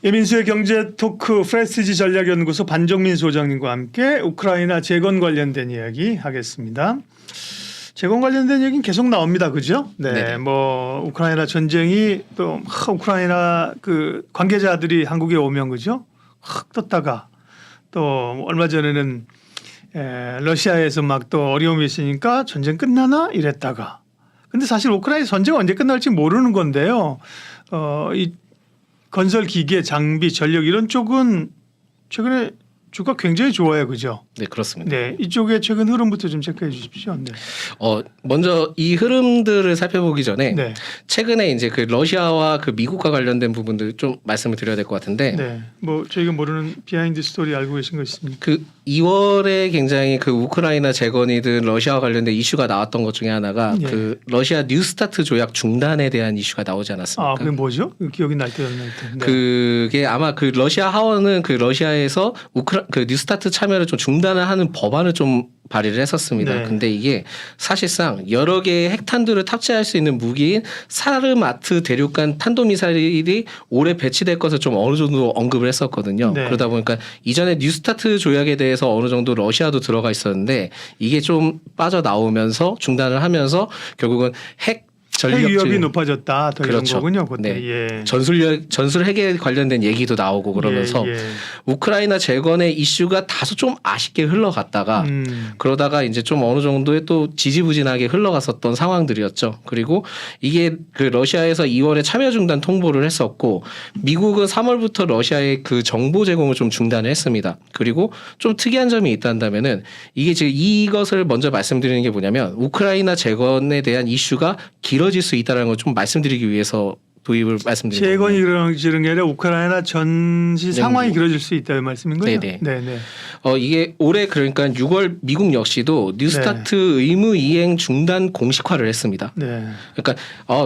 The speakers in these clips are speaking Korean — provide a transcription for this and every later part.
예민수의 경제 토크 프레스티지 전략연구소 반정민 소장님과 함께 우크라이나 재건 관련된 이야기 하겠습니다. 재건 관련된 얘기는 계속 나옵니다. 그죠? 네. 네네. 뭐 우크라이나 전쟁이 또 우크라이나 그 관계자들이 한국에 오면 그죠? 확 떴다가 또 얼마 전에는 러시아에서 막 또 어려움이 있으니까 전쟁 끝나나 이랬다가 근데 사실 우크라이나 전쟁 언제 끝날지 모르는 건데요. 이 건설 기계, 장비, 전력 이런 쪽은 최근에 주가 굉장히 좋아요. 그죠? 네, 그렇습니다. 네. 이쪽에 최근 흐름부터 좀 체크해 주십시오. 네. 먼저 이 흐름들을 살펴보기 전에 네. 최근에 이제 그 러시아와 그 미국과 관련된 부분들 좀 말씀을 드려야 될 것 같은데 네. 뭐 저희가 모르는 비하인드 스토리 알고 계신 거 있습니까? 그 2월에 굉장히 그 우크라이나 재건이든 러시아와 관련된 이슈가 나왔던 것 중에 하나가 예. 그 러시아 뉴스타트 조약 중단에 대한 이슈가 나오지 않았습니까? 아, 그게 뭐죠? 기억이 날 때 안 날 때. 네. 그게 아마 그 러시아 하원은 그 러시아에서 그 뉴스타트 참여를 좀 중단을 하는 법안을 좀 발의를 했었습니다. 네. 근데 이게 사실상 여러 개의 핵탄두를 탑재할 수 있는 무기인 사르마트 대륙간 탄도미사일이 올해 배치될 것을 좀 어느 정도 언급을 했었거든요. 네. 그러다 보니까 이전에 뉴스타트 조약에 대해서 어느 정도 러시아도 들어가 있었는데 이게 좀 빠져나오면서 중단을 하면서 결국은 핵 핵 위협이 전력질 높아졌다. 더 그렇죠. 이런 거군요. 그때. 네. 예. 전술 핵에 관련된 얘기도 나오고 그러면서 예, 예. 우크라이나 재건의 이슈가 다소 좀 아쉽게 흘러갔다가 그러다가 이제 좀 어느 정도의 또 지지부진하게 흘러갔었던 상황들이었죠. 그리고 이게 그 러시아에서 2월에 참여 중단 통보를 했었고 미국은 3월부터 러시아의 그 정보 제공을 좀 중단을 했습니다. 그리고 좀 특이한 점이 있다면은 이게 지금 이것을 먼저 말씀드리는 게 뭐냐면 우크라이나 재건에 대한 이슈가 길어질 수 있다는 걸 좀 말씀드리기 위해서 도입을 말씀드립니다. 재건이 이런 게 아니라 우크라이나 전시 상황이 길어질 수 있다 이 말씀인 거죠? 네네. 네네. 이게 올해 그러니까 6월 미국 역시도 뉴스타트 의무 이행 중단 공식화를 했습니다. 네. 그러니까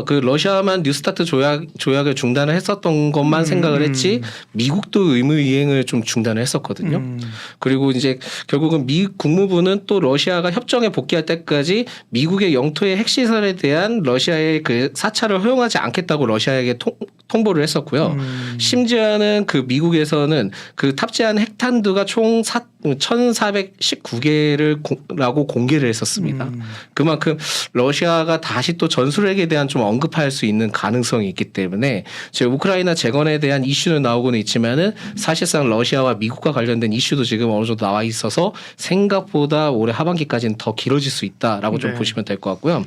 그 러시아만 뉴스타트 조약을 중단을 했었던 것만 생각을 했지 미국도 의무 이행을 좀 중단을 했었거든요. 그리고 이제 결국은 미 국무부는 또 러시아가 협정에 복귀할 때까지 미국의 영토의 핵시설에 대한 러시아의 그 사찰을 허용하지 않겠다고 러시아에게 통보를 했었고요. 심지어는 그 미국에서는 그 탑재한 핵탄두가 총 1,419개라고 공개를 했었습니다. 그만큼 러시아가 다시 또 전술핵에 대한 좀 언급할 수 있는 가능성이 있기 때문에 지금 우크라이나 재건에 대한 이슈는 나오고는 있지만은 사실상 러시아와 미국과 관련된 이슈도 지금 어느 정도 나와 있어서 생각보다 올해 하반기까지는 더 길어질 수 있다라고 좀 보시면 될 것 같고요.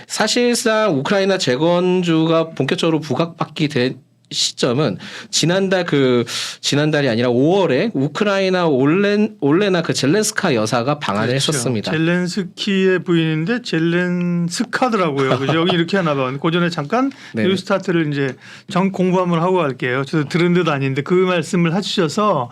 사실상 우크라이나 재건주가 본격적으로 부각받게 된 시점은 지난달이 아니라 5월에 우크라이나 올레나 그 젤렌스카 여사가 방한을 그렇죠. 했었습니다. 젤렌스키의 부인인데 젤렌스카더라고요. 그죠? 여기 이렇게 하나 봐. 그 전에 잠깐 네. 뉴스타트를 이제 공부 한번 하고 갈게요. 저도 들은 듯 아닌데 그 말씀을 해주셔서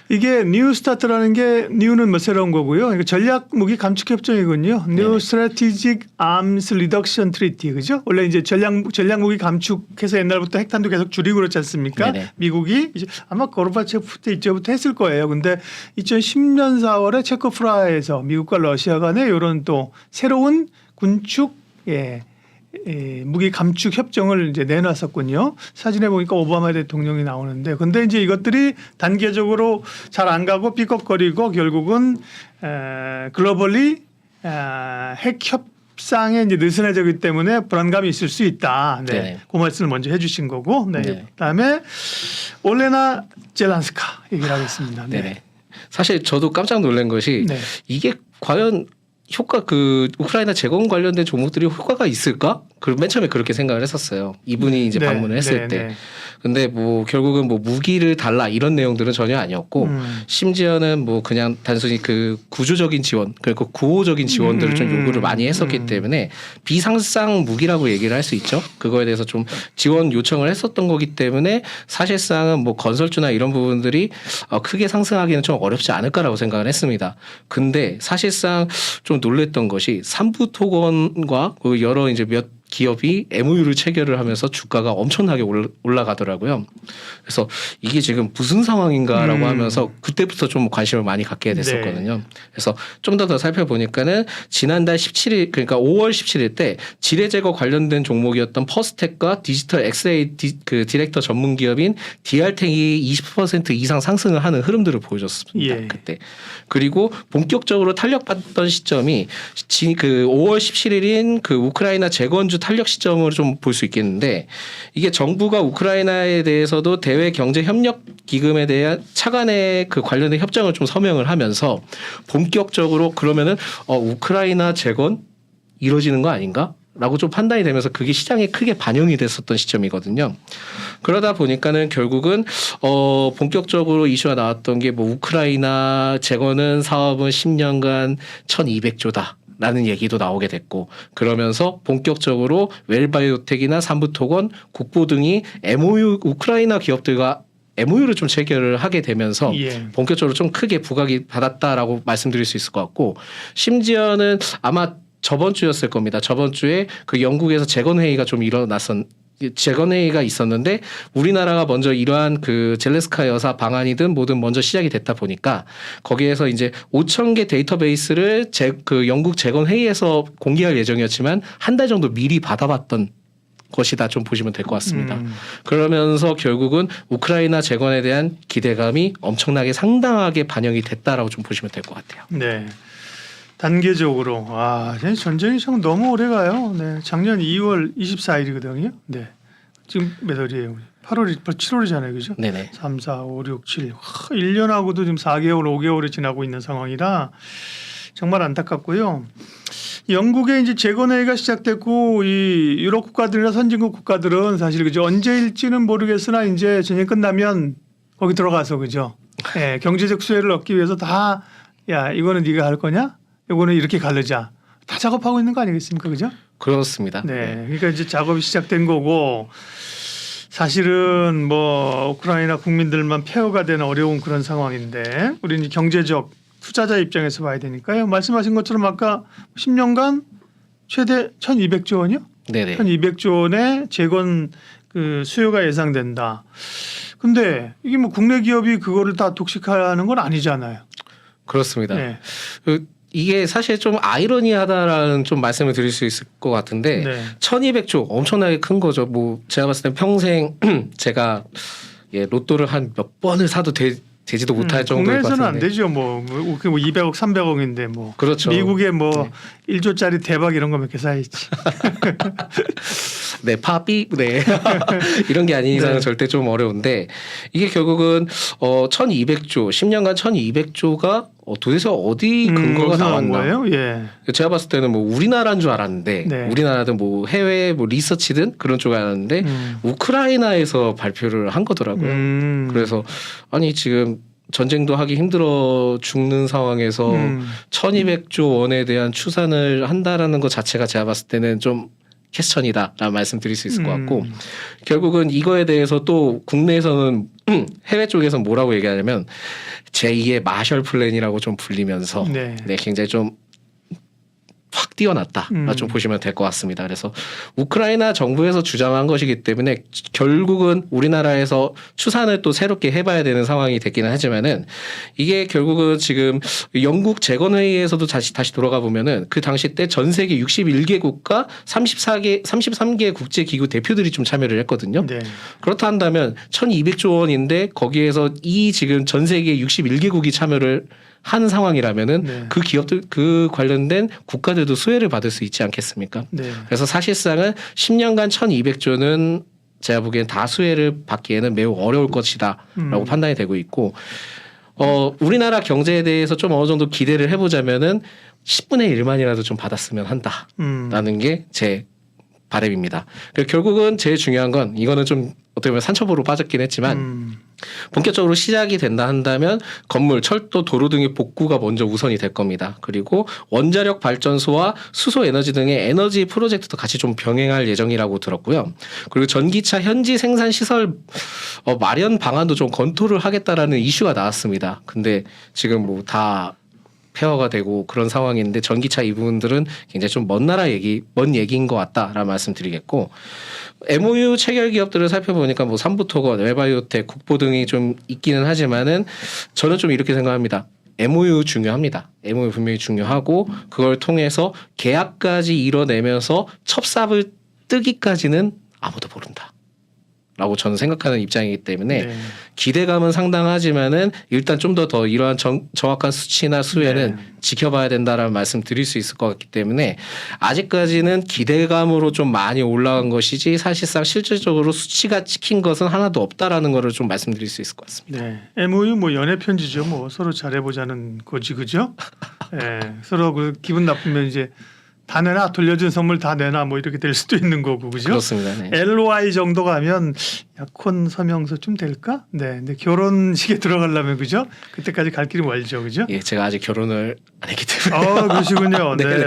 이게 뉴스타트라는 게 뉴는 뭐 새로운 거고요. 그러니까 전략 무기 감축 협정이군요. New Strategic Arms Reduction Treaty 그죠? 원래 이제 전략 무기 감축해서 옛날부터 핵탄두 계속 줄이고 그렇지 않습니까? 네네. 미국이 이제 아마 고르바체프 때 이때부터 했을 거예요. 근데 2010년 4월에 체코프라하에서 미국과 러시아 간에 이런 또 새로운 군축 무기 감축 협정을 이제 내놨었군요. 사진에 보니까 오바마 대통령이 나오는데, 근데 이제 이것들이 단계적으로 잘 안 가고 삐걱거리고 결국은 글로벌리 핵 협상에 이제 느슨해지기 때문에 불안감이 있을 수 있다. 네, 네. 그 말씀을 먼저 해주신 거고, 네. 네. 그다음에 올레나 젤란스카 얘기를 하겠습니다. 네. 네네. 사실 저도 깜짝 놀란 것이 네. 이게 과연 그 우크라이나 재건 관련된 종목들이 효과가 있을까? 맨 처음에 그렇게 생각을 했었어요. 이분이 이제 네, 방문을 했을 네, 때. 네. 근데 뭐 결국은 뭐 무기를 달라 이런 내용들은 전혀 아니었고 심지어는 뭐 그냥 단순히 그 구조적인 지원 그리고 구호적인 지원들을 좀 요구를 많이 했었기 때문에 비상상 무기라고 얘기를 할 수 있죠. 그거에 대해서 좀 지원 요청을 했었던 거기 때문에 사실상은 뭐 건설주나 이런 부분들이 크게 상승하기는 좀 어렵지 않을까라고 생각을 했습니다. 근데 사실상 좀 놀랬던 것이 삼부토건과 그 여러 이제 몇 기업이 MOU를 체결을 하면서 주가가 엄청나게 올라가더라고요. 그래서 이게 지금 무슨 상황인가라고 하면서 그때부터 좀 관심을 많이 갖게 됐었거든요. 네. 그래서 좀 더 살펴보니까는 지난달 17일 그러니까 5월 17일 때 지뢰 제거 관련된 종목이었던 퍼스텍과 디지털 엑스레이 디렉터 전문 기업인 디알텍이 20% 이상 상승을 하는 흐름들을 보여줬습니다. 예. 그때. 그리고 본격적으로 탄력받던 시점이 그 5월 17일인 그 우크라이나 재건주 탄력 시점으로 좀 볼 수 있겠는데 이게 정부가 우크라이나에 대해서도 대외 경제 협력 기금에 대한 차관의 그 관련된 협정을 좀 서명을 하면서 본격적으로 그러면은 우크라이나 재건 이루어지는 거 아닌가? 라고 좀 판단이 되면서 그게 시장에 크게 반영이 됐었던 시점이거든요. 그러다 보니까는 결국은 본격적으로 이슈가 나왔던 게 뭐 우크라이나 재건은 사업은 10년간 1,200조다. 라는 얘기도 나오게 됐고 그러면서 본격적으로 웰바이오텍이나 삼부토건, 국보 등이 MOU 우크라이나 기업들과 MOU를 좀 체결을 하게 되면서 예. 본격적으로 좀 크게 부각이 받았다라고 말씀드릴 수 있을 것 같고 심지어는 아마 저번 주였을 겁니다. 저번 주에 그 영국에서 재건회의가 좀 재건회의가 있었는데 우리나라가 먼저 이러한 그 젤레스카 여사 방안이든 뭐든 먼저 시작이 됐다 보니까 거기에서 이제 5,000개 데이터베이스를 그 영국 재건회의에서 공개할 예정이었지만 한 달 정도 미리 받아봤던 것이다 좀 보시면 될 것 같습니다. 그러면서 결국은 우크라이나 재건에 대한 기대감이 엄청나게 상당하게 반영이 됐다라고 좀 보시면 될 것 같아요. 네. 단계적으로 전쟁이 참 너무 오래 가요. 네. 작년 2월 24일이거든요. 네. 지금 몇 월이에요? 8월이 7월이잖아요. 그죠? 네네. 3, 4, 5, 6, 7. 1년하고도 지금 4개월, 5개월이 지나고 있는 상황이라 정말 안타깝고요. 영국의 이제 재건회의가 시작됐고 이 유럽 국가들이나 선진국 국가들은 사실 그죠 언제일지는 모르겠으나 이제 전쟁 끝나면 거기 들어가서 그죠. 네, 경제적 수혜를 얻기 위해서 다 야 이거는 네가 할 거냐? 이거는 이렇게 가르자. 다 작업하고 있는 거 아니겠습니까, 그죠? 그렇습니다. 네, 그러니까 이제 작업이 시작된 거고 사실은 뭐 우크라이나 국민들만 폐허가 되는 어려운 그런 상황인데 우리는 경제적 투자자 입장에서 봐야 되니까요. 말씀하신 것처럼 아까 10년간 최대 1,200조 원이요? 네네. 1,200조 원의 재건 그 수요가 예상된다. 근데 이게 뭐 국내 기업이 그거를 다 독식하는 건 아니잖아요. 그렇습니다. 네. 이게 사실 좀 아이러니하다라는 좀 말씀을 드릴 수 있을 것 같은데 네. 1,200조 엄청나게 큰 거죠. 뭐 제가 봤을 땐 평생 제가 로또를 한 몇 번을 사도 되지도 못할 정도일 것 국내에서는 같은데. 안 되죠. 뭐 200억, 300억인데 뭐 그렇죠. 미국에 뭐 1조짜리 대박 이런 거 몇 개 사야지. 네, 파비, 네. 이런 게 아닌 이상은 네. 절대 좀 어려운데 이게 결국은 1,200조, 10년간 1,200조가 도대체 어디 근거가 어디서 나온 나왔나? 거예요? 예. 제가 봤을 때는 뭐 우리나라인 줄 알았는데 네. 우리나라든 뭐 해외 뭐 리서치든 그런 쪽 알았는데 우크라이나에서 발표를 한 거더라고요. 그래서 아니 지금 전쟁도 하기 힘들어 죽는 상황에서 1,200조 원에 대한 추산을 한다라는 것 자체가 제가 봤을 때는 좀 캐스천이다라는 말씀드릴 수 있을 것 같고 결국은 이거에 대해서 또 국내에서는 해외 쪽에서 뭐라고 얘기하냐면 제2의 마셜 플랜이라고 좀 불리면서 네. 굉장히 좀 확 뛰어났다. 좀 보시면 될 것 같습니다. 그래서 우크라이나 정부에서 주장한 것이기 때문에 결국은 우리나라에서 추산을 또 새롭게 해봐야 되는 상황이 됐기는 하지만은 이게 결국은 지금 영국 재건회의에서도 다시 돌아가 보면은 그 당시 때 전 세계 61개국과 33개 국제기구 대표들이 좀 참여를 했거든요. 네. 그렇다 한다면 1,200조 원인데 거기에서 이 지금 전 세계 61개국이 참여를 한 상황이라면은 네. 그 기업들 그 관련된 국가들도 수혜를 받을 수 있지 않겠습니까? 네. 그래서 사실상은 10년간 1,200조는 제가 보기엔 다 수혜를 받기에는 매우 어려울 것이다라고 판단이 되고 있고 우리나라 경제에 대해서 좀 어느 정도 기대를 해보자면은 10분의 1만이라도 좀 받았으면 한다라는 게 제 바람입니다. 결국은 제일 중요한 건 이거는 좀 어떻게 보면 산초보로 빠졌긴 했지만 본격적으로 시작이 된다 한다면 건물, 철도, 도로 등의 복구가 먼저 우선이 될 겁니다. 그리고 원자력 발전소와 수소 에너지 등의 에너지 프로젝트도 같이 좀 병행할 예정이라고 들었고요. 그리고 전기차 현지 생산 시설 마련 방안도 좀 검토를 하겠다라는 이슈가 나왔습니다. 근데 지금 뭐 다 폐허가 되고 그런 상황인데 전기차 이 부분들은 굉장히 좀 먼 얘기인 것 같다라는 말씀드리겠고 MOU 체결 기업들을 살펴보니까 뭐 삼부토건, 웰바이오텍, 국보 등이 좀 있기는 하지만은 저는 좀 이렇게 생각합니다. MOU 중요합니다. MOU 분명히 중요하고 그걸 통해서 계약까지 이뤄내면서 첩삽을 뜨기까지는 아무도 모른다. 라고 저는 생각하는 입장이기 때문에 네. 기대감은 상당하지만은 일단 좀 더 이러한 정확한 수치나 수혜는 네. 지켜봐야 된다라는 말씀 드릴 수 있을 것 같기 때문에 아직까지는 기대감으로 좀 많이 올라간 것이지 사실상 실질적으로 수치가 찍힌 것은 하나도 없다라는 거를 좀 말씀드릴 수 있을 것 같습니다. 네. MOU 뭐 연애 편지죠. 뭐 서로 잘해보자는 거지, 그죠? 예. 서로 그 기분 나쁘면 이제 다 내놔, 돌려준 선물 다 내놔, 뭐 이렇게 될 수도 있는 거고, 그죠? 그렇습니다. 네. LOI 정도 가면 약혼 서명서 좀 될까? 네. 근데 결혼식에 들어가려면 그죠? 그때까지 갈 길이 멀죠, 그죠? 예, 제가 아직 결혼을 안 했기 때문에. 그러시군요. 네. 네네.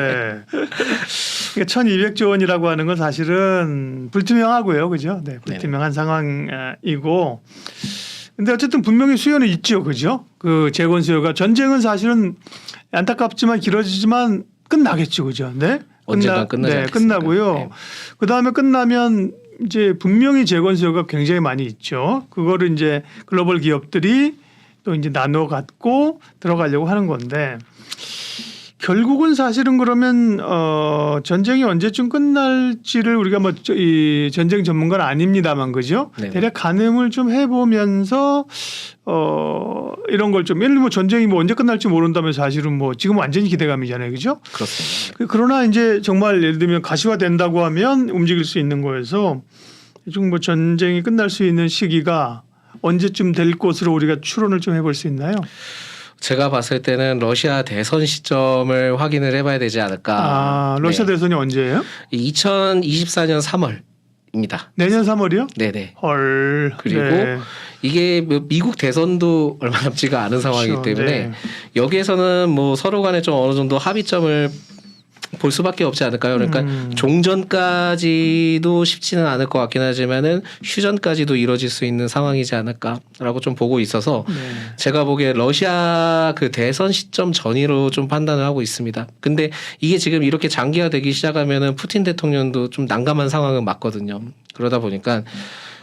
그러니까 1,200조 원이라고 하는 건 사실은 불투명하고요, 그죠? 네, 불투명한 상황이고. 근데 어쨌든 분명히 수요는 있죠, 그죠? 그 재건 수요가 전쟁은 사실은 안타깝지만 길어지지만 끝나겠죠, 그죠? 네. 언젠가 끝나지 네, 않겠습니까? 끝나고요. 네. 그 다음에 끝나면 이제 분명히 재건 수요가 굉장히 많이 있죠. 그거를 이제 글로벌 기업들이 또 이제 나눠 갖고 들어가려고 하는 건데 결국은 사실은 그러면 전쟁이 언제쯤 끝날지를 우리가 뭐 이 전쟁 전문가는 아닙니다만 그죠? 네네. 대략 가늠을 좀 해보면서 이런 걸 좀 예를 들면 전쟁이 뭐 언제 끝날지 모른다면 사실은 뭐 지금 완전히 기대감이잖아요, 그죠? 그렇습니다. 그러나 이제 정말 예를 들면 가시화된다고 하면 움직일 수 있는 거여서 지금 뭐 전쟁이 끝날 수 있는 시기가 언제쯤 될 것으로 우리가 추론을 좀 해볼 수 있나요? 제가 봤을 때는 러시아 대선 시점을 확인을 해봐야 되지 않을까. 러시아 네. 대선이 언제예요? 2024년 3월입니다. 내년 3월이요? 네네. 헐. 그리고 네. 이게 뭐 미국 대선도 얼마 남지가 않은 상황이기 그렇죠. 때문에 네. 여기에서는 뭐 서로 간에 좀 어느 정도 합의점을 볼 수밖에 없지 않을까요? 그러니까 종전까지도 쉽지는 않을 것 같긴 하지만은 휴전까지도 이뤄질 수 있는 상황이지 않을까라고 좀 보고 있어서 네. 제가 보기에 러시아 그 대선 시점 전이로 좀 판단을 하고 있습니다. 근데 이게 지금 이렇게 장기화되기 시작하면은 푸틴 대통령도 좀 난감한 상황은 맞거든요. 그러다 보니까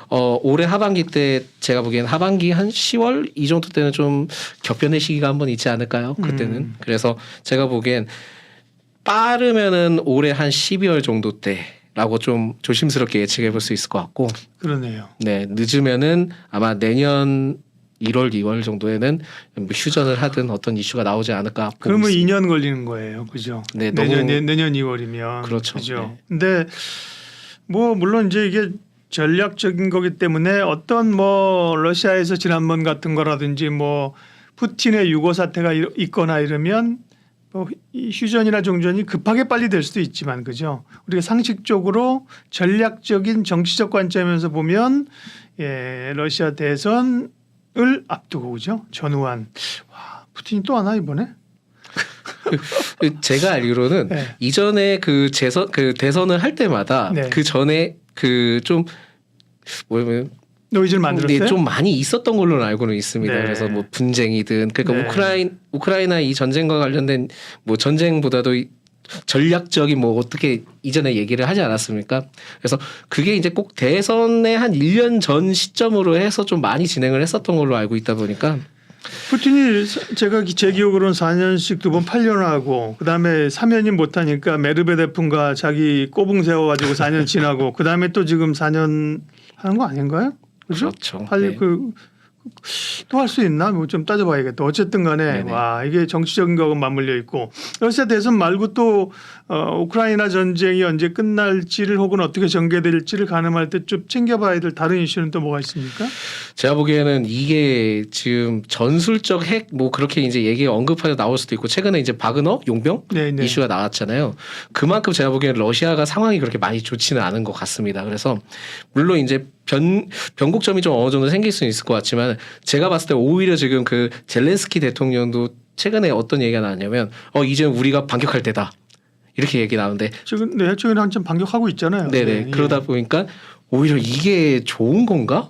올해 하반기 때 제가 보기엔 하반기 한 10월 이 정도 때는 좀 격변의 시기가 한번 있지 않을까요? 그때는. 그래서 제가 보기엔 빠르면은 올해 한 12월 정도 때라고 좀 조심스럽게 예측해 볼 수 있을 것 같고. 그러네요. 네, 늦으면은 아마 내년 1월, 2월 정도에는 휴전을 하든 어떤 이슈가 나오지 않을까 보고 그러면 있습니다. 2년 걸리는 거예요, 그죠? 네, 내년 2월이면 그렇죠. 그죠? 네. 근데 뭐 물론 이제 이게 전략적인 거기 때문에 어떤 뭐 러시아에서 지난번 같은 거라든지 뭐 푸틴의 유고 사태가 있거나 이러면 뭐 이 휴전이나 종전이 급하게 빨리 될 수도 있지만 그죠? 우리가 상식적으로 전략적인 정치적 관점에서 보면 러시아 대선을 앞두고 그죠? 전후한 와 푸틴이 또 하나 이번에? 제가 알기로는 네. 이전에 그 대선을 할 때마다 네. 그 전에 그 좀 뭐냐면 노이즈를 만들었어요? 네, 좀 많이 있었던 걸로는 알고는 있습니다. 네. 그래서 뭐 분쟁이든 그러니까 네. 우크라이나 이 전쟁과 관련된 뭐 전쟁보다도 전략적인 뭐 어떻게 이전에 얘기를 하지 않았습니까? 그래서 그게 이제 꼭 대선의 한 1년 전 시점으로 해서 좀 많이 진행을 했었던 걸로 알고 있다 보니까 푸틴이 제가 제 기억으로는 4년씩 2번 8년하고 그다음에 3년이 못하니까 메르베데프가 자기 꼬붕 세워가지고 4년 지나고 그다음에 또 지금 4년 하는 거 아닌가요? 그죠? 그렇죠. 빨리 네. 또 할 수 있나? 뭐 좀 따져봐야겠다. 어쨌든 간에 네네. 와 이게 정치적인 거하고 맞물려 있고 러시아 대선 말고 또 우크라이나 전쟁이 언제 끝날지를 혹은 어떻게 전개될지를 가늠할 때 좀 챙겨봐야 될 다른 이슈는 또 뭐가 있습니까? 제가 보기에는 이게 지금 전술적 핵 뭐 그렇게 이제 얘기 언급하여 나올 수도 있고 최근에 이제 바그너 용병 네네. 이슈가 나왔잖아요. 그만큼 제가 보기에는 러시아가 상황이 그렇게 많이 좋지는 않은 것 같습니다. 그래서 물론 이제 변곡점이 좀 어느 정도 생길 수는 있을 것 같지만 제가 봤을 때 오히려 지금 그 젤렌스키 대통령도 최근에 어떤 얘기가 나왔냐면 이제 우리가 반격할 때다. 이렇게 얘기 나오는데 최근에 한참 반격하고 있잖아요. 네네. 네, 그러다 보니까 오히려 이게 좋은 건가?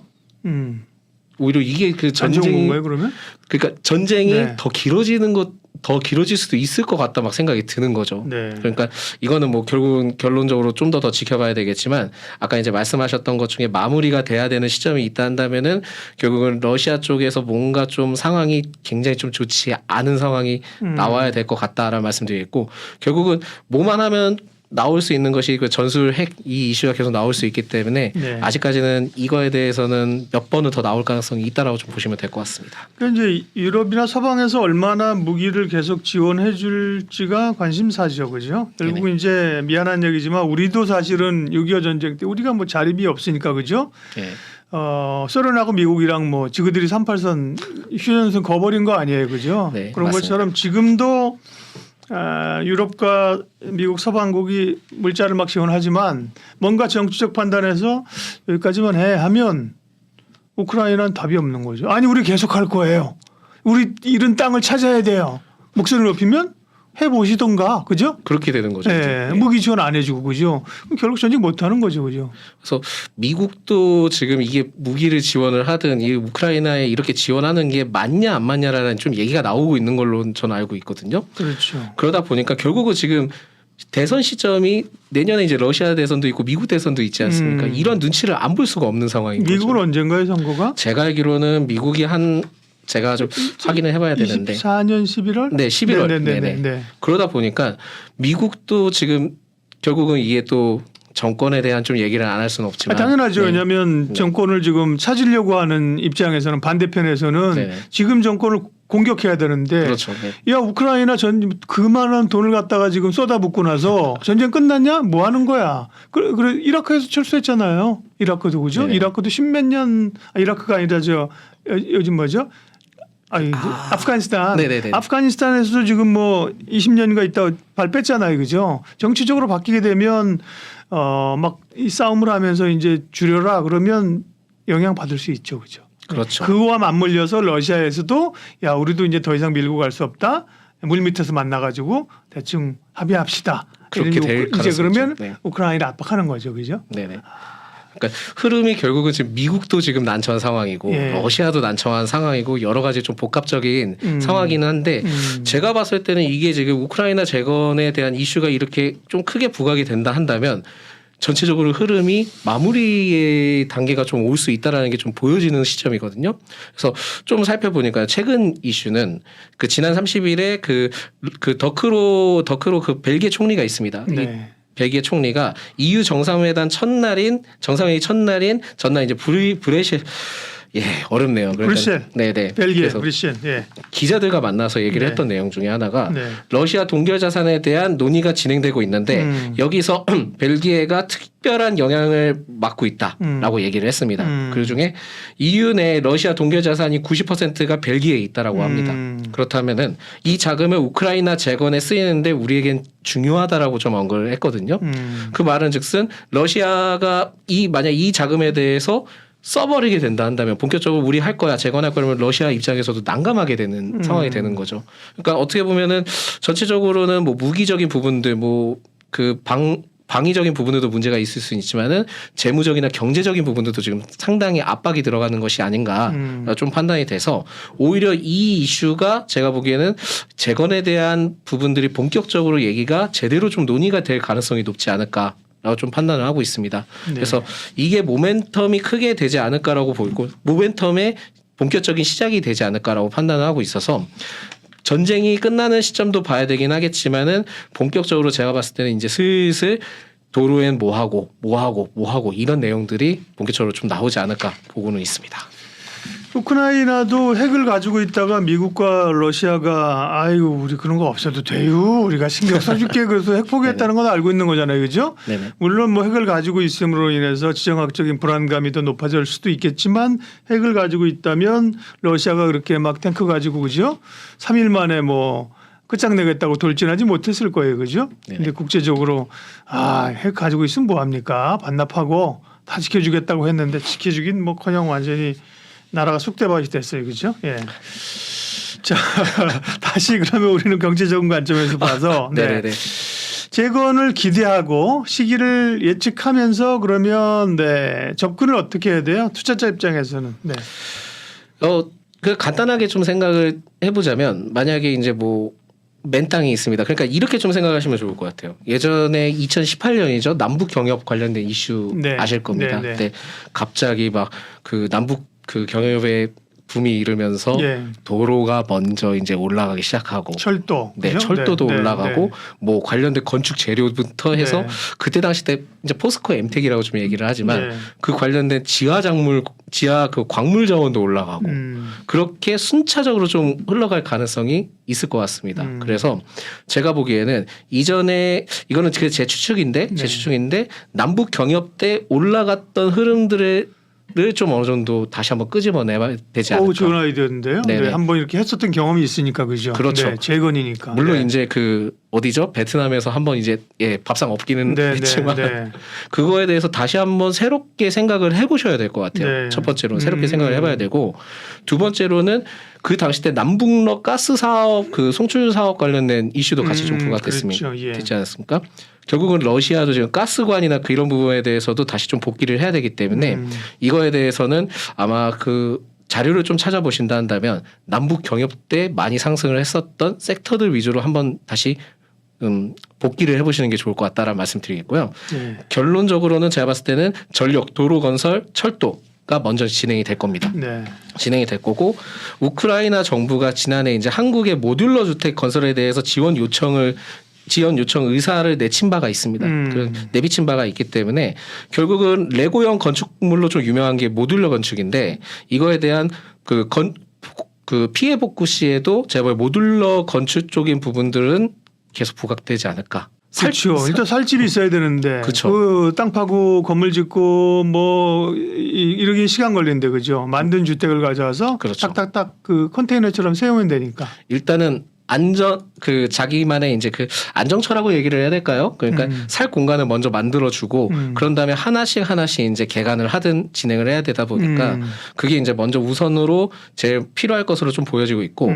오히려 이게 그 안 좋은 전쟁이 건가요, 그러면? 그러니까 전쟁이 네. 더 길어지는 것 더 길어질 수도 있을 것 같다 막 생각이 드는 거죠. 네. 그러니까 이거는 뭐 결국은 결론적으로 좀 더 지켜봐야 되겠지만 아까 이제 말씀하셨던 것 중에 마무리가 돼야 되는 시점이 있다 한다면은 결국은 러시아 쪽에서 뭔가 좀 상황이 굉장히 좀 좋지 않은 상황이 나와야 될 것 같다라는 말씀드리겠고 결국은 뭐만 하면 나올 수 있는 것이 그 전술 핵 이 이슈가 계속 나올 수 있기 때문에 네. 아직까지는 이거에 대해서는 몇 번은 더 나올 가능성이 있다라고 좀 보시면 될 것 같습니다. 그러니까 이제 유럽이나 서방에서 얼마나 무기를 계속 지원해 줄지가 관심사죠. 그죠? 결국 네네. 이제 미안한 얘기지만 우리도 사실은 6.25 전쟁 때 우리가 뭐 자립이 없으니까 그죠? 네. 소련하고 미국이랑 뭐 지그들이 38선 휴전선 거버린 거 아니에요. 그죠? 네, 그런 맞습니다. 것처럼 지금도 유럽과 미국 서방국이 물자를 막 지원하지만 뭔가 정치적 판단에서 여기까지만 해 하면 우크라이나는 답이 없는 거죠. 아니 우리 계속 할 거예요. 우리 잃은 땅을 찾아야 돼요. 목소리를 높이면 해보시던가 그죠? 그렇게 되는 거죠. 예, 이제. 네. 무기 지원 안 해주고 그죠? 그럼 결국 전쟁 못 하는 거죠, 그죠? 그래서 미국도 지금 이게 무기를 지원을 하든 이 우크라이나에 이렇게 지원하는 게 맞냐 안 맞냐라는 좀 얘기가 나오고 있는 걸로 저는 알고 있거든요. 그렇죠. 그러다 보니까 결국은 지금 대선 시점이 내년에 이제 러시아 대선도 있고 미국 대선도 있지 않습니까? 이런 눈치를 안 볼 수가 없는 상황인 미국은 거죠. 언젠가요, 선거가? 제가 알기로는 미국이 제가 좀 확인을 해봐야 되는데 24년 11월? 네, 11월. 네네네. 네네. 그러다 보니까 미국도 지금 결국은 이게 또 정권에 대한 좀 얘기를 안 할 수는 없지만 당연하죠. 네. 왜냐하면 정권을 지금 찾으려고 하는 입장에서는 반대편에서는 네네. 지금 정권을 공격해야 되는데 그렇죠. 네. 야 우크라이나 그만한 돈을 갖다가 지금 쏟아붓고 나서 전쟁 끝났냐? 뭐 하는 거야? 그래 이라크에서 철수했잖아요. 이라크도 그죠? 네. 이라크도 십몇 년 이라크가 아니라 요즘 뭐죠? 아프가니스탄. 네네네. 아프가니스탄에서도 지금 뭐 20년인가 있다 발 뺐잖아요. 그죠? 정치적으로 바뀌게 되면 막 이 싸움을 하면서 이제 줄여라 그러면 영향 받을 수 있죠. 그죠? 그렇죠. 그거와 맞물려서 러시아에서도 야 우리도 이제 더 이상 밀고 갈 수 없다. 물 밑에서 만나가지고 대충 합의합시다. 그렇게 될 이제 가능성이 그러면 있죠. 네. 우크라이나를 압박하는 거죠. 그죠? 네네. 그러니까 흐름이 결국은 지금 미국도 지금 난처한 상황이고 예. 러시아도 난처한 상황이고 여러 가지 좀 복합적인 상황이긴 한데 제가 봤을 때는 이게 지금 우크라이나 재건에 대한 이슈가 이렇게 좀 크게 부각이 된다 한다면 전체적으로 흐름이 마무리의 단계가 좀 올 수 있다라는 게 좀 보여지는 시점이거든요. 그래서 좀 살펴보니까 최근 이슈는 그 지난 30일에 그 더크로 그 벨기에 총리가 있습니다. 이 네. 벨기에 총리가 EU 정상회담 정상회의 첫날인 전날 이제 브레셀 어렵네요. 그러니까 브뤼셀. 네네. 벨기에, 그래서 브뤼셀. 예. 기자들과 만나서 얘기를 네. 했던 내용 중에 하나가 네. 러시아 동결 자산에 대한 논의가 진행되고 있는데 여기서 벨기에가 특별한 영향을 맡고 있다라고 얘기를 했습니다. 그 중에 EU 내 러시아 동결 자산이 90%가 벨기에에 있다라고 합니다. 그렇다면은 이 자금을 우크라이나 재건에 쓰이는데 우리에겐 중요하다라고 좀 언급을 했거든요. 그 말은즉슨 러시아가 만약 이 자금에 대해서 써버리게 된다 한다면 본격적으로 우리 할 거야 재건할 거라면 러시아 입장에서도 난감하게 되는 상황이 되는 거죠. 그러니까 어떻게 보면은 전체적으로는 뭐 무기적인 부분들 뭐 그 방위적인 부분에도 문제가 있을 수는 있지만은 재무적이나 경제적인 부분들도 지금 상당히 압박이 들어가는 것이 아닌가 좀 판단이 돼서 오히려 이 이슈가 제가 보기에는 재건에 대한 부분들이 본격적으로 얘기가 제대로 좀 논의가 될 가능성이 높지 않을까. 라고 좀 판단을 하고 있습니다. 네. 그래서 이게 모멘텀이 크게 되지 않을까라고 보이고 모멘텀의 본격적인 시작이 되지 않을까라고 판단을 하고 있어서 전쟁이 끝나는 시점도 봐야 되긴 하겠지만은 본격적으로 제가 봤을 때는 이제 슬슬 도로엔 뭐 하고 이런 내용들이 본격적으로 좀 나오지 않을까 보고는 있습니다. 우크라이나도 핵을 가지고 있다가 미국과 러시아가 아이고 우리 그런 거 없어도 돼요. 우리가 신경 써줄게. 그래서 핵 포기했다는 건 알고 있는 거잖아요. 그죠? 네네. 물론 뭐 핵을 가지고 있음으로 인해서 지정학적인 불안감이 더 높아질 수도 있겠지만 핵을 가지고 있다면 러시아가 그렇게 막 탱크 가지고 그죠? 3일 만에 뭐 끝장내겠다고 돌진하지 못했을 거예요. 그죠? 네네. 근데 국제적으로 핵 가지고 있으면 뭐 합니까? 반납하고 다 지켜주겠다고 했는데 지켜주긴 뭐커녕 완전히 나라가 쑥대밭이 됐어요. 그죠? 예. 자, 다시 그러면 우리는 경제적인 관점에서 봐서 네네네. 재건을 기대하고 시기를 예측하면서 그러면 접근을 어떻게 해야 돼요? 투자자 입장에서는. 네. 그 간단하게 좀 생각을 해보자면 만약에 이제 뭐 맨땅이 있습니다. 그러니까 이렇게 좀 생각하시면 좋을 것 같아요. 예전에 2018년이죠. 남북 경협 관련된 이슈 네. 아실 겁니다. 네, 네. 그때 갑자기 막 그 남북 그 경협의 붐이 이르면서 예. 도로가 먼저 이제 올라가기 시작하고 철도. 네, 그죠? 철도도 네, 네, 올라가고 네. 뭐 관련된 건축 재료부터 해서 네. 그때 당시 때 이제 포스코 엠텍이라고 좀 얘기를 하지만 네. 그 관련된 지하 그 광물 자원도 올라가고 그렇게 순차적으로 좀 흘러갈 가능성이 있을 것 같습니다. 그래서 제가 보기에는 이전에 이거는 제 추측인데 네. 제 추측인데 남북 경협 때 올라갔던 흐름들을 좀 어느 정도 다시 한번 끄집어내야 되지 않을까. 좋은 아이디어인데요. 네네. 네, 한번 이렇게 했었던 경험이 있으니까 그죠. 그렇죠. 네, 재건이니까. 물론 네. 이제 그 어디죠? 베트남에서 한번 이제 밥상 없기는 네, 했지만 네. 그거에 대해서 다시 한번 새롭게 생각을 해보셔야 될 것 같아요. 네. 첫 번째로는 새롭게 생각을 해봐야 되고 두 번째로는 그 당시 때 남북러 가스 사업 그 송출 사업 관련된 이슈도 같이 좀 부각됐으면 그렇죠. 예. 되지 않았습니까? 결국은 러시아도 지금 가스관이나 그 이런 부분에 대해서도 다시 좀 복귀를 해야 되기 때문에 이거에 대해서는 아마 그 자료를 좀 찾아보신다 한다면 남북 경협 때 많이 상승을 했었던 섹터들 위주로 한번 다시 복귀를 해보시는 게 좋을 것 같다라는 말씀드리겠고요. 네. 결론적으로는 제가 봤을 때는 전력, 도로 건설, 철도가 먼저 진행이 될 겁니다. 네. 진행이 될 거고 우크라이나 정부가 지난해 이제 한국의 모듈러 주택 건설에 대해서 지원 요청 의사를 내친 바가 있습니다. 내비친 바가 있기 때문에 결국은 레고형 건축물로 좀 유명한 게 모듈러 건축인데 이거에 대한 그 피해 복구 시에도 제가 보기엔 모듈러 건축 쪽인 부분들은 계속 부각되지 않을까. 그렇죠. 일단 살 집이 있어야 되는데 그쵸. 그 땅 파고 건물 짓고 뭐 이러기 시간 걸리는데 그죠. 만든 주택을 가져와서 그렇죠. 딱딱딱 그 컨테이너처럼 세우면 되니까. 일단은 그 자기만의 이제 그 안정처라고 얘기를 해야 될까요? 그러니까 살 공간을 먼저 만들어주고 그런 다음에 하나씩 이제 개간을 하든 진행을 해야 되다 보니까 그게 이제 먼저 우선으로 제일 필요할 것으로 좀 보여지고 있고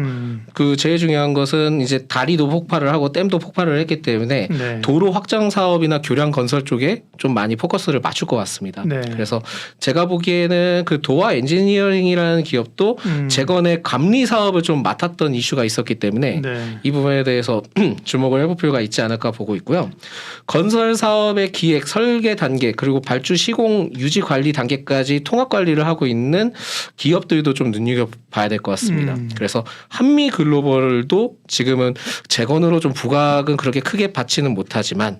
그 제일 중요한 것은 이제 다리도 폭발을 하고 댐도 폭발을 했기 때문에 네. 도로 확장 사업이나 교량 건설 쪽에 좀 많이 포커스를 맞출 것 같습니다. 네. 그래서 제가 보기에는 그 도화 엔지니어링이라는 기업도 재건의 감리 사업을 좀 맡았던 이슈가 있었기 때문에 네. 이 부분에 대해서 주목을 해볼 필요가 있지 않을까 보고 있고요. 건설 사업의 기획, 설계 단계 그리고 발주 시공, 유지 관리 단계까지 통합 관리를 하고 있는 기업들도 좀 눈여겨봐야 될 것 같습니다. 그래서 한미 글로벌도 지금은 재건으로 좀 부각은 그렇게 크게 받지는 못하지만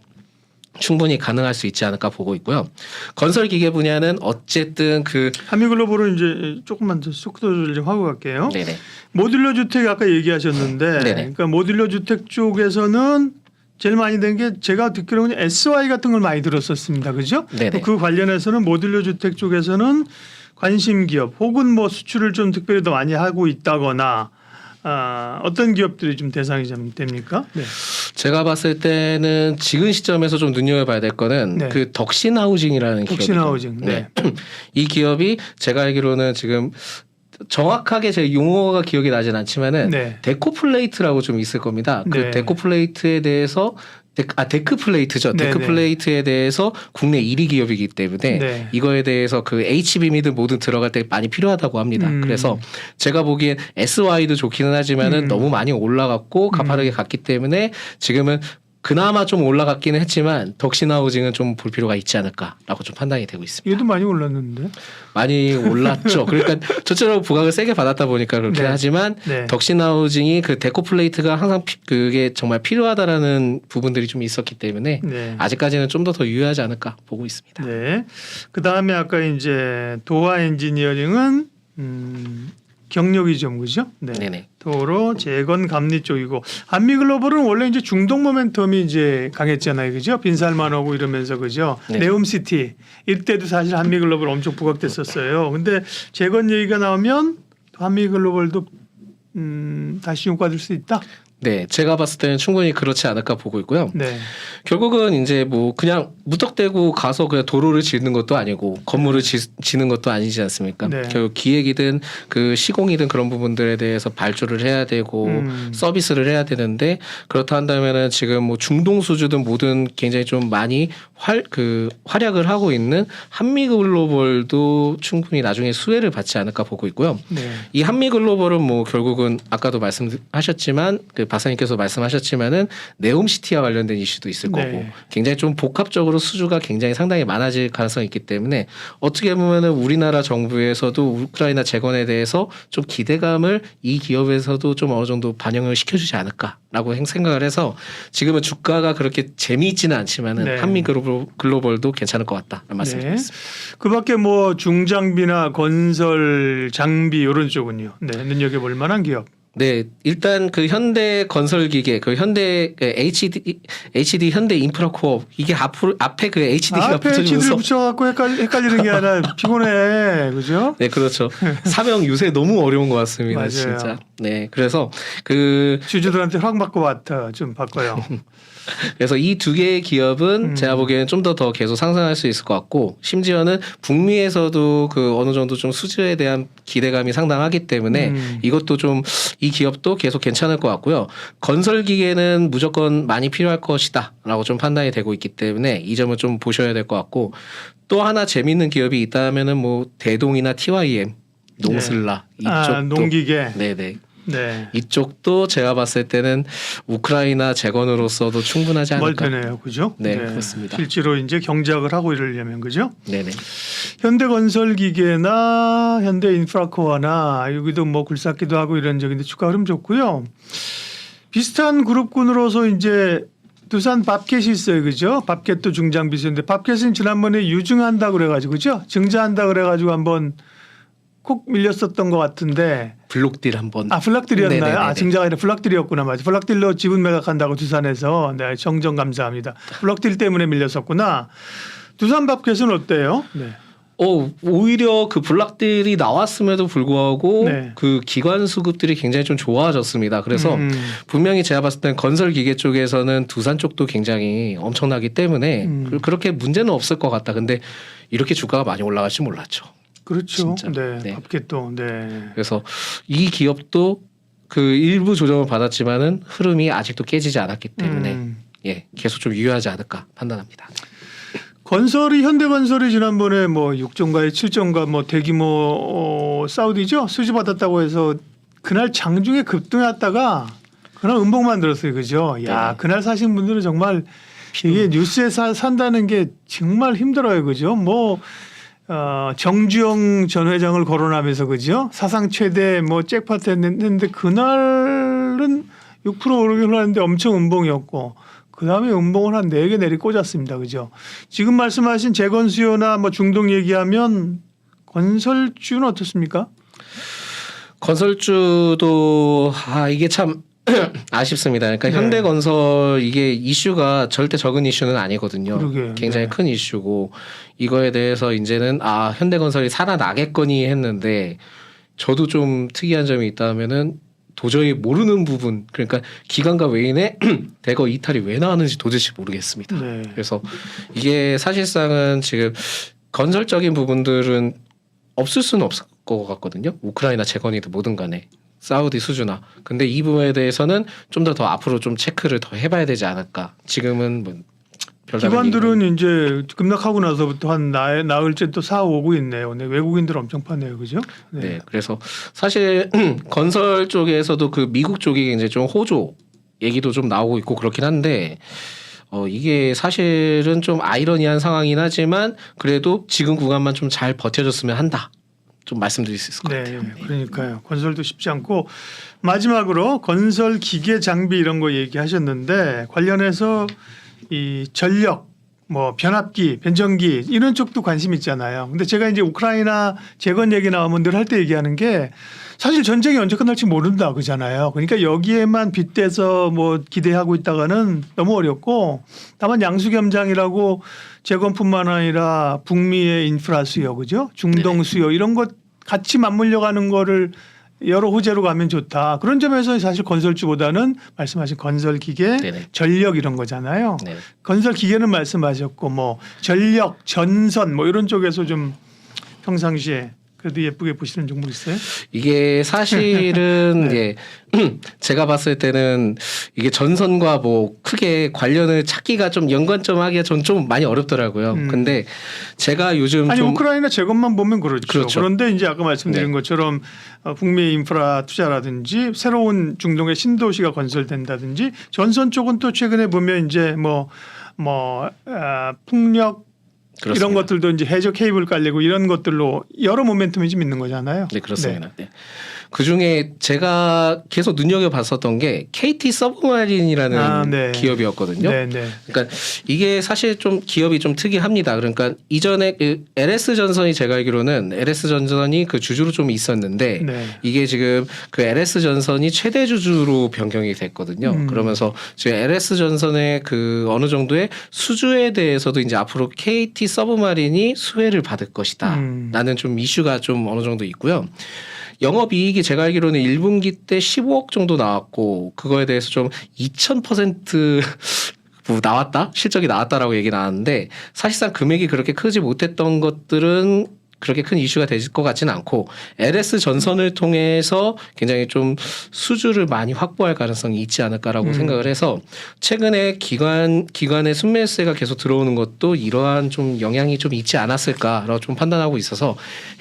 충분히 가능할 수 있지 않을까 보고 있고요. 건설 기계 분야는 어쨌든 그 한미글로벌은 이제 조금만 더 속도 조절 좀 하고 갈게요. 네네. 모듈러 주택 아까 얘기하셨는데, 네네. 그러니까 모듈러 주택 쪽에서는 제일 많이 된 게 제가 듣기로는 SY 같은 걸 많이 들었었습니다, 그죠? 네네. 그 관련해서는 모듈러 주택 쪽에서는 관심 기업 혹은 뭐 수출을 좀 특별히 더 많이 하고 있다거나 어떤 기업들이 좀 대상이 좀 됩니까? 네. 제가 봤을 때는 지금 시점에서 좀 눈여겨봐야 될 거는 네. 그 덕신하우징이라는 기업이죠. 덕신하우징. 네. 이 기업이 제가 알기로는 지금 정확하게 제 용어가 기억이 나진 않지만은 네. 데코플레이트라고 좀 있을 겁니다. 그 네. 데코플레이트에 대해서 데크플레이트죠. 네네. 데크플레이트에 대해서 국내 1위 기업이기 때문에 네. 이거에 대해서 그 HBM이든 뭐든 들어갈 때 많이 필요하다고 합니다. 그래서 제가 보기엔 SY도 좋기는 하지만은 너무 많이 올라갔고 가파르게 갔기 때문에 지금은 그나마 좀 올라갔기는 했지만 덕신하우징은 좀 볼 필요가 있지 않을까라고 좀 판단이 되고 있습니다. 얘도 많이 올랐는데. 많이 올랐죠. 그러니까 저처럼 부각을 세게 받았다 보니까 그렇게 네. 하지만 네. 덕신하우징이 그 데코플레이트가 항상 그게 정말 필요하다라는 부분들이 좀 있었기 때문에 네. 아직까지는 좀 더 유효하지 않을까 보고 있습니다. 네. 그 다음에 아까 이제 도화 엔지니어링은 경력이죠, 그죠? 네. 네네. 도로 재건 감리 쪽이고 한미글로벌은 원래 이제 중동 모멘텀이 이제 강했잖아요, 그죠? 빈살만 오고 이러면서 그죠? 네. 네옴시티 이때도 사실 한미글로벌 엄청 부각됐었어요. 근데 재건 얘기가 나오면 한미글로벌도 다시 효과될 수 있다. 네, 제가 봤을 때는 충분히 그렇지 않을까 보고 있고요. 네. 결국은 이제 뭐 그냥 무턱대고 가서 그냥 도로를 짓는 것도 아니고 건물을 짓는 것도 아니지 않습니까? 네. 결국 기획이든 그 시공이든 그런 부분들에 대해서 발주를 해야 되고 서비스를 해야 되는데 그렇다 한다면은 지금 뭐 중동 수주든 뭐든 굉장히 좀 많이 활약을 하고 있는 한미글로벌도 충분히 나중에 수혜를 받지 않을까 보고 있고요. 네. 이 한미글로벌은 뭐 결국은 아까도 말씀하셨지만 그 박사님께서 말씀하셨지만은 네옴시티와 관련된 이슈도 있을 거고 네. 굉장히 좀 복합적으로 수주가 굉장히 상당히 많아질 가능성이 있기 때문에 어떻게 보면은 우리나라 정부에서도 우크라이나 재건에 대해서 좀 기대감을 이 기업에서도 좀 어느 정도 반영을 시켜주지 않을까라고 생각을 해서 지금은 주가가 그렇게 재미있지는 않지만은 네. 한미 글로벌도 괜찮을 것 같다는 말씀드리겠습니다. 그밖에 뭐 중장비나 건설 장비 이런 쪽은요. 네, 눈여겨볼 만한 기업. 네, 일단 그 현대 건설기계, 그 현대 HD 현대 인프라코업 이게 앞에 그 HD가 앞에 HD를 붙여주면서 붙여갖고 헷갈리는 게 아니라 피곤해, 그죠? 네, 그렇죠. 사명 요새 너무 어려운 것 같습니다, 맞아요. 진짜. 네, 그래서 그 주주들한테 확 받고 왔다. 좀 바꿔요. 그래서 이 두 개의 기업은 제가 보기에는 좀 더 계속 상승할 수 있을 것 같고 심지어는 북미에서도 그 어느 정도 좀 수주에 대한 기대감이 상당하기 때문에 이것도 좀 이 기업도 계속 괜찮을 것 같고요. 건설 기계는 무조건 많이 필요할 것이다라고 좀 판단이 되고 있기 때문에 이 점을 좀 보셔야 될 것 같고 또 하나 재미있는 기업이 있다면은 뭐 대동이나 TYM, 농슬라 이쪽도 농기계. 네네. 네. 이쪽도 제가 봤을 때는 우크라이나 재건으로서도 충분하지 않을까. 멀테네요, 그죠? 네, 그렇습니다. 실제로 이제 경작을 하고 이러려면 그죠? 네네. 현대건설기계나 현대인프라코어나 여기도 뭐 굴삭기도 하고 이런 적인데 주가 흐름 좋고요. 비슷한 그룹군으로서 이제 두산 밥켓이 있어요, 그죠? 밥켓도 중장비수인데 밥켓은 지난번에 유증한다 그래가지고 그죠? 증자한다 그래가지고 한번 콕 밀렸었던 것 같은데. 블록딜 한번. 블락딜이었나요? 네네네네. 증자가 아니라 블락딜이었구나. 맞아. 블락딜로 지분 매각한다고 두산에서. 네, 정정 감사합니다. 블락딜 때문에 밀렸었구나. 두산 밥켓은 어때요? 네. 오히려 그 블락딜이 나왔음에도 불구하고 네. 그 기관 수급들이 굉장히 좀 좋아졌습니다. 그래서 분명히 제가 봤을 땐 건설 기계 쪽에서는 두산 쪽도 굉장히 엄청나기 때문에 그렇게 문제는 없을 것 같다. 근데 이렇게 주가가 많이 올라갈지 몰랐죠. 그렇죠. 진짜. 네. 네. 밥켓도. 네. 그래서 이 기업도 그 일부 조정을 받았지만은 흐름이 아직도 깨지지 않았기 때문에 예, 계속 좀 유효하지 않을까 판단합니다. 건설이 현대건설이 지난번에 뭐 6조인가에 7조인가 뭐 대규모 사우디죠 수주 받았다고 해서 그날 장중에 급등했다가 그날 음봉만 들었어요, 그죠? 야, 네. 그날 사신 분들은 정말 이게 뉴스에 산다는 게 정말 힘들어요, 그죠? 뭐 정주영 전 회장을 거론하면서 그죠? 사상 최대 뭐 잭팟 했는데 그날은 6% 오르긴 하는데 엄청 음봉이었고. 그 다음에 음봉을 한 4개 내리 꽂았습니다. 그죠? 지금 말씀하신 재건 수요나 뭐 중동 얘기하면 건설주는 어떻습니까? 건설주도 이게 참 아쉽습니다. 그러니까 네. 현대건설 이게 이슈가 절대 적은 이슈는 아니거든요. 그러게요. 굉장히 네. 큰 이슈고 이거에 대해서 이제는 현대건설이 살아나겠거니 했는데 저도 좀 특이한 점이 있다면은 도저히 모르는 부분 그러니까 기관과 외인의 대거 이탈이 왜 나왔는지 도대체 모르겠습니다. 네. 그래서 이게 사실상은 지금 건설적인 부분들은 없을 수는 없을 것 같거든요. 우크라이나 재건이든 뭐든 간에 사우디 수주나. 근데 이 부분에 대해서는 좀 더 앞으로 좀 체크를 더 해봐야 되지 않을까. 지금은 뭐 별다른 기관들은 이제 급락하고 나서부터 한 나흘째 또 사오고 있네요. 네, 외국인들 엄청 파네요, 그죠? 네, 그래서 사실 건설 쪽에서도 그 미국 쪽이 이제 좀 호조 얘기도 좀 나오고 있고 그렇긴 한데 이게 사실은 좀 아이러니한 상황이긴 하지만 그래도 지금 구간만 좀 잘 버텨줬으면 한다. 좀 말씀드릴 수 있을 것 같아요. 네, 그러니까요. 건설도 쉽지 않고 마지막으로 건설 기계 장비 이런 거 얘기하셨는데 관련해서 이 전력, 뭐 변압기, 변전기 이런 쪽도 관심 있잖아요. 근데 제가 이제 우크라이나 재건 얘기 나오면 늘 할 때 얘기하는 게 사실 전쟁이 언제 끝날지 모른다 그러잖아요. 그러니까 여기에만 빗대서 뭐 기대하고 있다가는 너무 어렵고 다만 양수겸장이라고 재건뿐만 아니라 북미의 인프라 수요, 그죠? 중동 수요 이런 것 같이 맞물려 가는 거를 여러 호재로 가면 좋다. 그런 점에서 사실 건설주보다는 말씀하신 건설기계, 네네. 전력 이런 거잖아요. 네. 건설기계는 말씀하셨고 뭐 전력, 전선 뭐 이런 쪽에서 좀 평상시에 그래도 예쁘게 보시는 종목 있어요? 이게 사실은 네. 제가 봤을 때는 이게 전선과 뭐 크게 관련을 찾기가 좀 연관점 하기가 전 좀 많이 어렵더라고요. 근데 제가 요즘 아니 좀 우크라이나 재건만 보면 그렇죠. 그렇죠. 그런데 이제 아까 말씀드린 네. 것처럼 북미 인프라 투자라든지 새로운 중동의 신도시가 건설된다든지 전선 쪽은 또 최근에 보면 이제 풍력 이런 그렇습니다. 것들도 이제 해저 케이블 깔리고 이런 것들로 여러 모멘텀이 좀 있는 거잖아요. 네, 그렇습니다. 네. 그 중에 제가 계속 눈여겨봤었던 게 KT 서브마린이라는 기업이었거든요. 네, 네. 그러니까 이게 사실 좀 기업이 좀 특이합니다. 그러니까 이전에 그 LS 전선이 제가 알기로는 LS 전선이 그 주주로 좀 있었는데 네. 이게 지금 그 LS 전선이 최대 주주로 변경이 됐거든요. 그러면서 지금 LS 전선의 그 어느 정도의 수주에 대해서도 이제 앞으로 KT 서브마린이 수혜를 받을 것이다. 라는 좀 이슈가 좀 어느 정도 있고요. 영업이익이 제가 알기로는 1분기 때 15억 정도 나왔고 그거에 대해서 좀 2000% 뭐 나왔다? 실적이 나왔다라고 얘기 나왔는데 사실상 금액이 그렇게 크지 못했던 것들은 그렇게 큰 이슈가 될 것 같지는 않고 LS 전선을 통해서 굉장히 좀 수주를 많이 확보할 가능성이 있지 않을까라고 생각을 해서 최근에 기관의 순매수세가 계속 들어오는 것도 이러한 좀 영향이 좀 있지 않았을까라고 좀 판단하고 있어서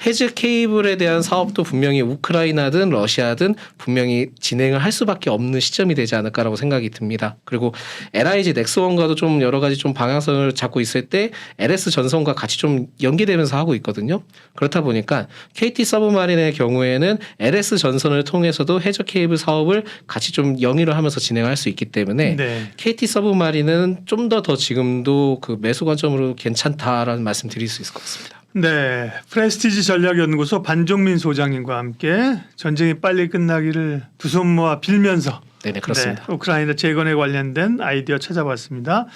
해즈 케이블에 대한 사업도 분명히 우크라이나든 러시아든 분명히 진행을 할 수밖에 없는 시점이 되지 않을까라고 생각이 듭니다. 그리고 LIG 넥스원과도 좀 여러 가지 좀 방향성을 잡고 있을 때 LS 전선과 같이 좀 연계되면서 하고 있거든요. 그렇다 보니까 KT 서브마린의 경우에는 LS 전선을 통해서도 해저 케이블 사업을 같이 좀 영위를 하면서 진행할 수 있기 때문에 네. KT 서브마린은 좀 더 지금도 그 매수 관점으로 괜찮다라는 말씀 드릴 수 있을 것 같습니다. 네, 프레스티지 전략연구소 반종민 소장님과 함께 전쟁이 빨리 끝나기를 두 손 모아 빌면서 네네 그렇습니다. 네, 우크라이나 재건에 관련된 아이디어 찾아봤습니다.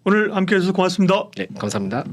오늘 함께해 주셔서 고맙습니다. 네 감사합니다.